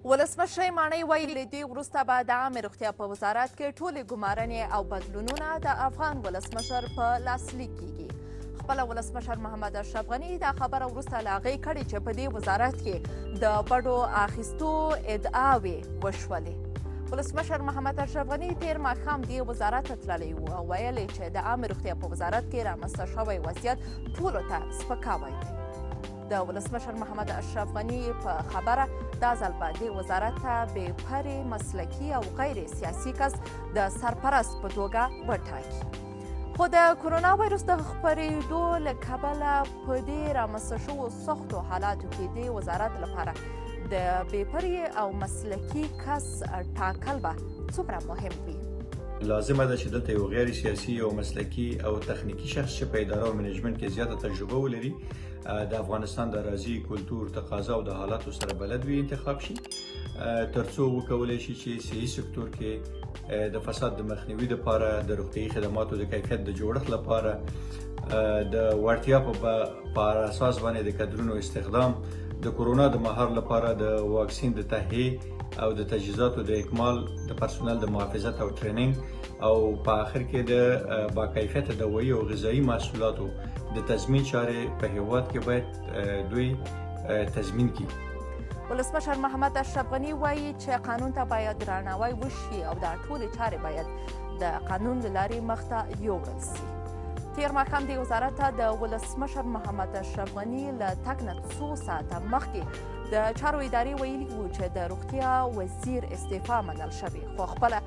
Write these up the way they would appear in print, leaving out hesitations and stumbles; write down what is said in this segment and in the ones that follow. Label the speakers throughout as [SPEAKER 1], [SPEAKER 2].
[SPEAKER 1] ولسمشر ماڼۍ وایي له دې وروسته به د عامې روغتیا په وزارت کې ټولې ګمارنې او بدلونونه د افغان ولسمشر په لاسلیک کیږي. خپله ولسمشر محمد اشرف غني دا خبره وروسته له هغې کړې چې په دې وزارت کې د بډو اخیستو ادعاوې وشولې. ولسمشر محمد اشرف غني تېر ماښام دې وزارت ته تللی و او ویل یې چې د عامې روغتیا په وزارت کې رامنځته شوی وضعیت ټولو ته سپکاوی دی. د ولسمشر محمد اشرف غني په خبره دا ځل به دې وزارت ته بې پرې مسلکي او غیر سیاسي کس د سرپرست په توګه وټاکي. خو د کرونا وایرس د خپرېدو له کبله په دې رامنځته شوو سختو حالاتو کې دې وزارت لپاره د بې پرې او مسلکي کس ټاکل به څومره مهم وي.
[SPEAKER 2] لازمه ده چې دلته یو غیر سیاسي او مسلکي او تخنیکي شخص چې په اداره او منیجمنت کې زیاته تجربه ولري د افغانستان د راځي کلتور تقاضا او د حالاتو سره بلد وي انتخاب شي ترڅو وکولای شي چې صحي سکتور کې د فساد د مخنیوي لپاره د روغتیايي خدماتو د کیفیت د جوړښت لپاره د وړتیا په اساس باندې د کادرونو استخدام د کرونا د مهار لپاره د واکسین د تهیه او د تجهیزاتو د اکمال د پرسونل د محافظت او ټریننګ او په آخر کې د باکیفیته دوايي او غذایی محصولاتو د تضمین چارې په هیواد کې باید دوی تضمین کړي.
[SPEAKER 1] ولسمشر محمد اشرف غني وایي چې قانون ته باید درناوی وشي او دا ټولې چارې باید د قانون له لارې مخته یوړل سي. تېر ماښام د وزارت ته د ولسمشر محمد اشرف غني له تګ نه څو ساعته مخکې د چارو ادارې ویلي وو چې د روغتیا وزیر استعفا منل شوې، خو خپله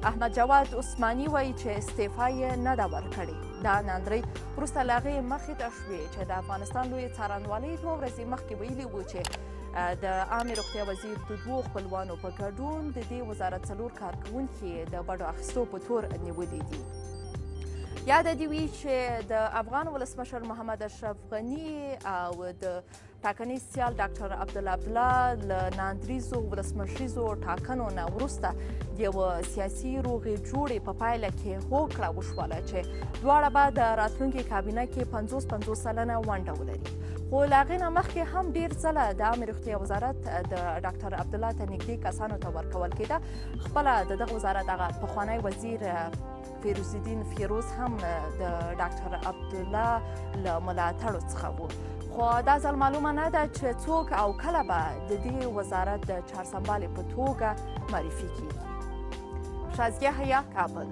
[SPEAKER 1] احمد جواد عثماني وایي چې استعفا یې نه ده ورکړې. دا ناندرۍ وروسته له هغې مخې ته شوې چې د افغانستان لویې څارنوالۍ 2 ورځې مخکې ویلي وو چې د عامې روغتیا وزیر د 2 خپلوانو په ګډون د دې وزارت 4 کارکوونکي د بډو اخیستو په تور نیولي دي. یاد دې وي چې د افغان ولسمشر محمد اشرف غني او د ټاکنیز سیال ډاکټر عبدالله له ناندریزو ولسمشریزو ټاکنو نه وروسته د یوه سیاسي روغې جوړې په پایله کې هوکړه وشوله چې دواړه به د راتلونکي کابینه کې 50-50 سلنه ونډه ولري. خو له هغې نه مخکې هم ډېر ځله د عامې روغتیا وزارت د ډاکټر عبدالله ته نږدې کسانو ته ورکول کېده. خپله د دغه وزارت هغه پخوانی وزیر فیروزالدین فیروز هم د ډاکټر عبدالله له ملاتړو څخه و. خو دا ځل معلومه نه ده چې څوک او کله به د دې وزارت د چارسنبالې په توګه معرفي کیږي. شازیه حیا، کابل.